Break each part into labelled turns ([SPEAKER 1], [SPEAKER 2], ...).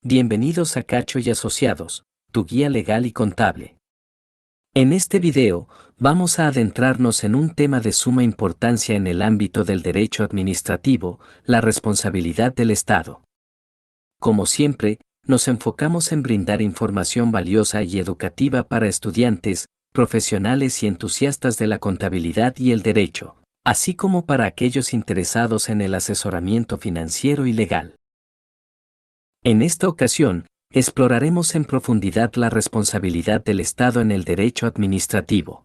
[SPEAKER 1] Bienvenidos a Cacho y Asociados, tu guía legal y contable. En este video, vamos a adentrarnos en un tema de suma importancia en el ámbito del derecho administrativo, la responsabilidad del Estado. Como siempre, nos enfocamos en brindar información valiosa y educativa para estudiantes, profesionales y entusiastas de la contabilidad y el derecho, así como para aquellos interesados en el asesoramiento financiero y legal. En esta ocasión, exploraremos en profundidad la responsabilidad del Estado en el derecho administrativo.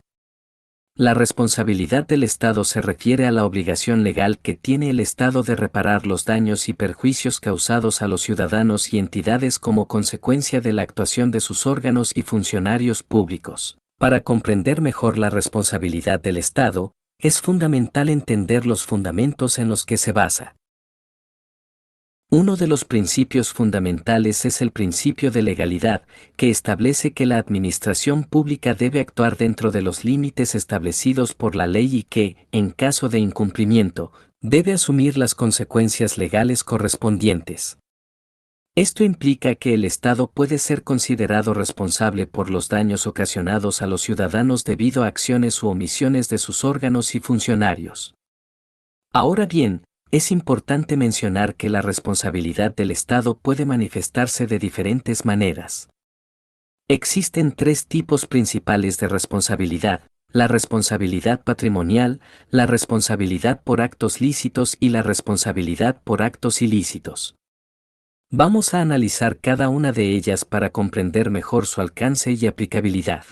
[SPEAKER 1] La responsabilidad del Estado se refiere a la obligación legal que tiene el Estado de reparar los daños y perjuicios causados a los ciudadanos y entidades como consecuencia de la actuación de sus órganos y funcionarios públicos. Para comprender mejor la responsabilidad del Estado, es fundamental entender los fundamentos en los que se basa. Uno de los principios fundamentales es el principio de legalidad, que establece que la administración pública debe actuar dentro de los límites establecidos por la ley y que, en caso de incumplimiento, debe asumir las consecuencias legales correspondientes. Esto implica que el Estado puede ser considerado responsable por los daños ocasionados a los ciudadanos debido a acciones u omisiones de sus órganos y funcionarios. Ahora bien, es importante mencionar que la responsabilidad del Estado puede manifestarse de diferentes maneras. Existen tres tipos principales de responsabilidad: la responsabilidad patrimonial, la responsabilidad por actos lícitos y la responsabilidad por actos ilícitos. Vamos a analizar cada una de ellas para comprender mejor su alcance y aplicabilidad.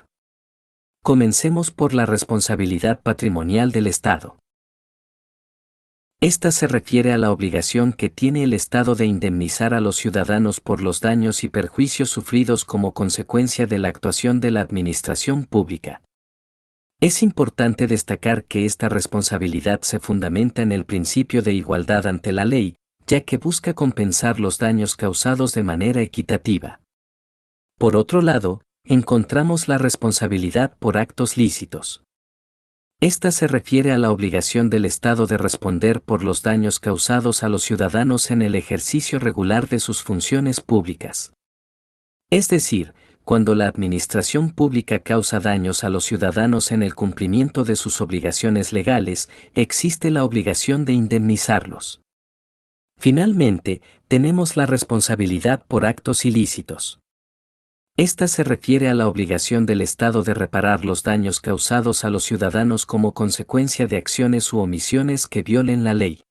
[SPEAKER 1] Comencemos por la responsabilidad patrimonial del Estado. Esta se refiere a la obligación que tiene el Estado de indemnizar a los ciudadanos por los daños y perjuicios sufridos como consecuencia de la actuación de la administración pública. Es importante destacar que esta responsabilidad se fundamenta en el principio de igualdad ante la ley, ya que busca compensar los daños causados de manera equitativa. Por otro lado, encontramos la responsabilidad por actos lícitos. Esta se refiere a la obligación del Estado de responder por los daños causados a los ciudadanos en el ejercicio regular de sus funciones públicas. Es decir, cuando la administración pública causa daños a los ciudadanos en el cumplimiento de sus obligaciones legales, existe la obligación de indemnizarlos. Finalmente, tenemos la responsabilidad por actos ilícitos. Esta se refiere a la obligación del Estado de reparar los daños causados a los ciudadanos como consecuencia de acciones u omisiones que violen la ley.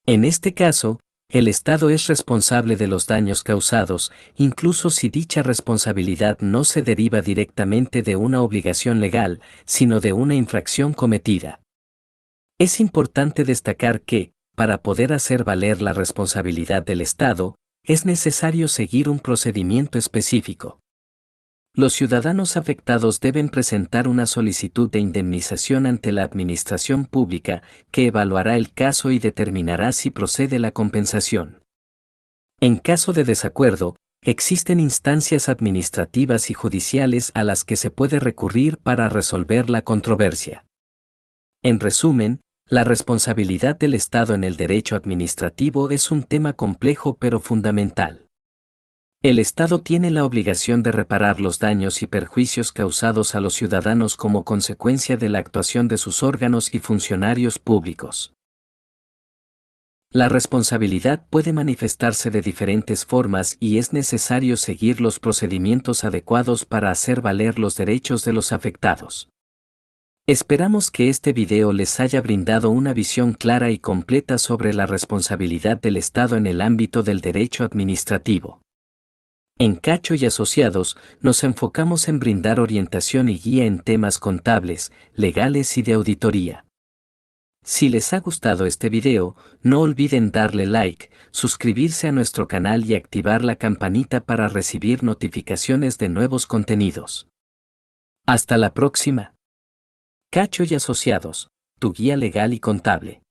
[SPEAKER 1] En este caso, el Estado es responsable de los daños causados, incluso si dicha responsabilidad no se deriva directamente de una obligación legal, sino de una infracción cometida. Es importante destacar que, para poder hacer valer la responsabilidad del Estado, es necesario seguir un procedimiento específico. Los ciudadanos afectados deben presentar una solicitud de indemnización ante la administración pública, que evaluará el caso y determinará si procede la compensación. En caso de desacuerdo, existen instancias administrativas y judiciales a las que se puede recurrir para resolver la controversia. En resumen, la responsabilidad del Estado en el derecho administrativo es un tema complejo pero fundamental. El Estado tiene la obligación de reparar los daños y perjuicios causados a los ciudadanos como consecuencia de la actuación de sus órganos y funcionarios públicos. La responsabilidad puede manifestarse de diferentes formas y es necesario seguir los procedimientos adecuados para hacer valer los derechos de los afectados. Esperamos que este video les haya brindado una visión clara y completa sobre la responsabilidad del Estado en el ámbito del derecho administrativo. En Cacho y Asociados, nos enfocamos en brindar orientación y guía en temas contables, legales y de auditoría. Si les ha gustado este video, no olviden darle like, suscribirse a nuestro canal y activar la campanita para recibir notificaciones de nuevos contenidos. Hasta la próxima. Cacho y Asociados, tu guía legal y contable.